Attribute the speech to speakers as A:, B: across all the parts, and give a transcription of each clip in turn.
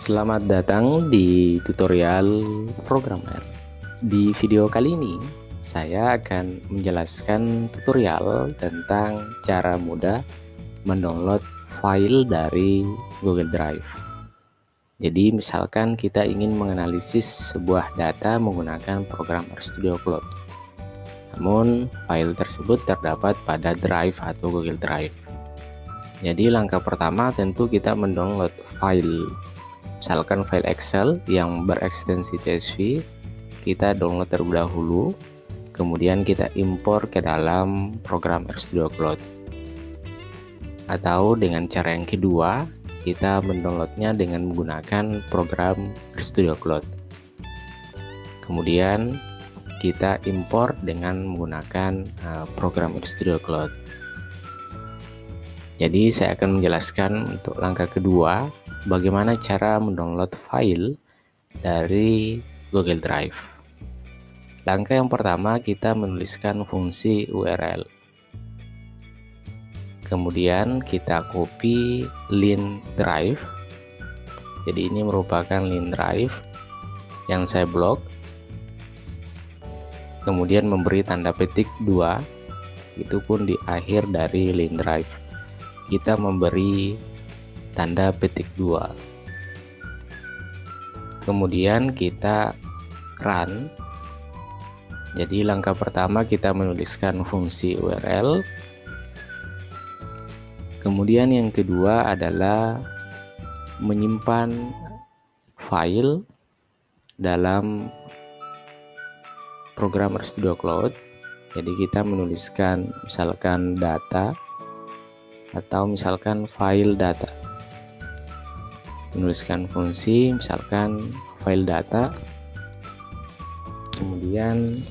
A: Selamat datang di tutorial programmer. Di video kali ini, saya akan menjelaskan tutorial tentang cara mudah mendownload file dari Google Drive. Jadi, misalkan kita ingin menganalisis sebuah data menggunakan program RStudio Cloud. Namun, file tersebut terdapat pada Drive atau Google Drive. Jadi, langkah pertama tentu kita mendownload file. Misalkan file Excel yang berekstensi CSV, kita download terlebih dahulu, kemudian kita impor ke dalam program RStudio Cloud. Atau dengan cara yang kedua, kita mendownloadnya dengan menggunakan program RStudio Cloud. Kemudian kita impor dengan menggunakan program RStudio Cloud. Jadi saya akan menjelaskan untuk langkah kedua, bagaimana cara mendownload file dari Google Drive. Langkah yang pertama, kita menuliskan fungsi URL. Kemudian kita copy link drive. Jadi ini merupakan link drive yang saya blok. Kemudian memberi tanda petik 2. Itu pun di akhir dari link drive. Kita memberi tanda petik 2. Kemudian kita run. Jadi langkah pertama kita menuliskan fungsi URL. Kemudian yang kedua adalah menyimpan file dalam program RStudio Cloud. Jadi kita menuliskan misalkan data atau misalkan file data. Menuliskan fungsi misalkan file data, kemudian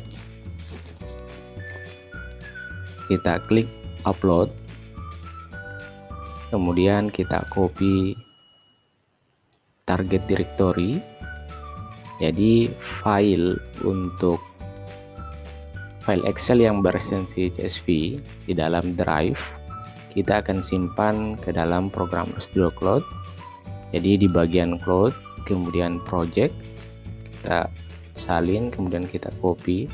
A: kita klik upload, kemudian kita copy target directory. Jadi file untuk file Excel yang berekstensi CSV di dalam Drive kita akan simpan ke dalam program RStudio Cloud. Jadi di bagian Cloud, kemudian Project, kita salin, kemudian kita copy.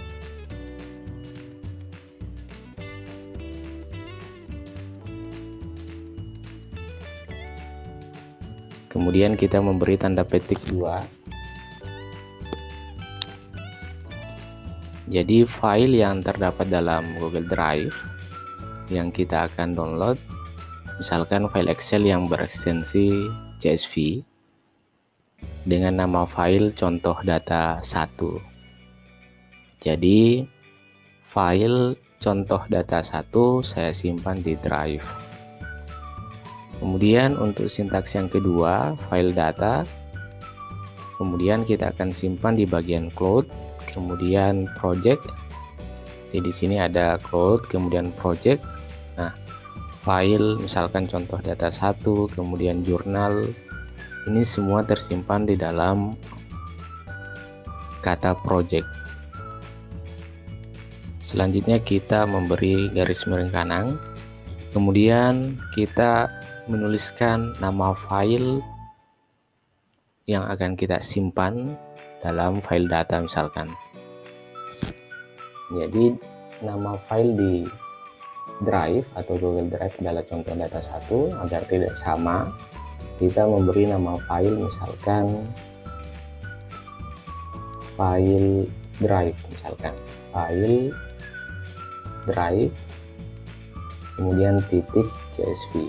A: Kemudian kita memberi tanda petik 2. Jadi file yang terdapat dalam Google Drive yang kita akan download, misalkan file Excel yang berekstensi CSV dengan nama file contoh data 1. Jadi file contoh data 1 saya simpan di Drive. Kemudian untuk sintaks yang kedua, file data, kemudian kita akan simpan di bagian Cloud, kemudian Project. Jadi di sini ada Cloud, kemudian Project. Nah, file misalkan contoh data 1, kemudian jurnal, ini semua tersimpan di dalam kata project. Selanjutnya kita memberi garis miring kanan, kemudian kita menuliskan nama file yang akan kita simpan dalam file data misalkan. Jadi nama file di Drive atau Google Drive adalah contoh data 1. Agar tidak sama, kita memberi nama file misalkan file Drive, misalkan file Drive, kemudian titik CSV,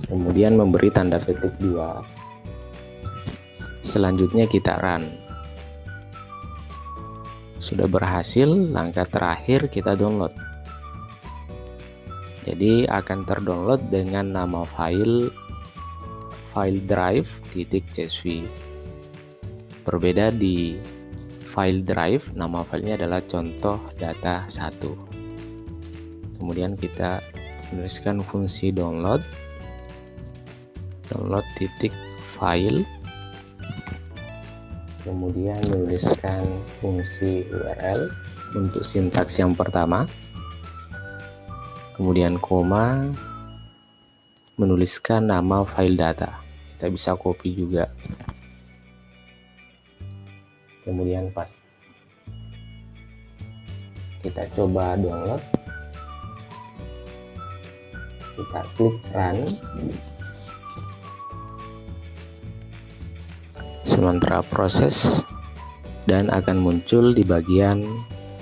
A: kemudian memberi tanda petik 2. Selanjutnya kita run. Sudah berhasil, langkah terakhir kita download. Jadi akan terdownload dengan nama file drive titik CSV. Berbeda di file drive, nama filenya adalah contoh data 1. Kemudian kita menuliskan fungsi download titik file, kemudian menuliskan fungsi URL untuk sintaks yang pertama, kemudian koma, menuliskan nama file data. kita bisa copy juga. Kemudian pas kita coba download, kita klik run. Sementara proses, dan akan muncul di bagian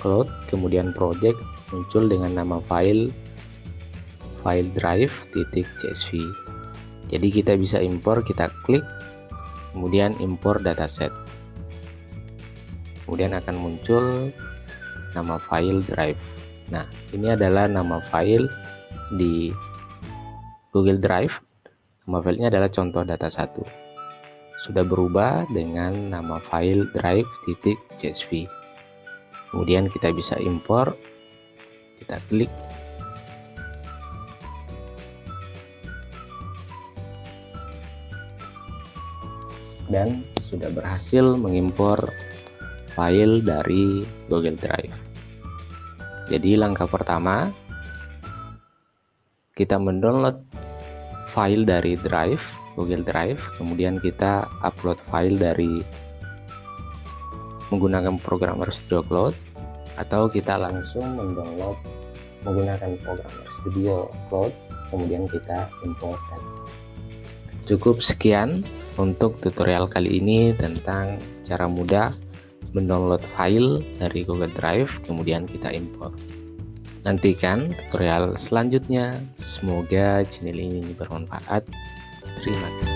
A: cloud, kemudian project muncul dengan nama file drive.csv. Jadi kita bisa impor, kita klik, kemudian impor dataset. Kemudian akan muncul nama file drive. Nah, ini adalah nama file di Google Drive. Nama filenya adalah contoh data 1. Sudah berubah dengan nama file drive.csv. Kemudian kita bisa impor, kita klik, dan sudah berhasil mengimpor file dari Google Drive. Jadi langkah pertama, kita mendownload file dari Drive, Google Drive, kemudian kita upload file dari menggunakan program RStudio Cloud, atau kita langsung mendownload menggunakan program RStudio Cloud, kemudian kita importkan. Cukup sekian untuk tutorial kali ini tentang cara mudah mendownload file dari Google Drive, kemudian kita import. Nantikan tutorial selanjutnya. Semoga channel ini bermanfaat. Terima kasih.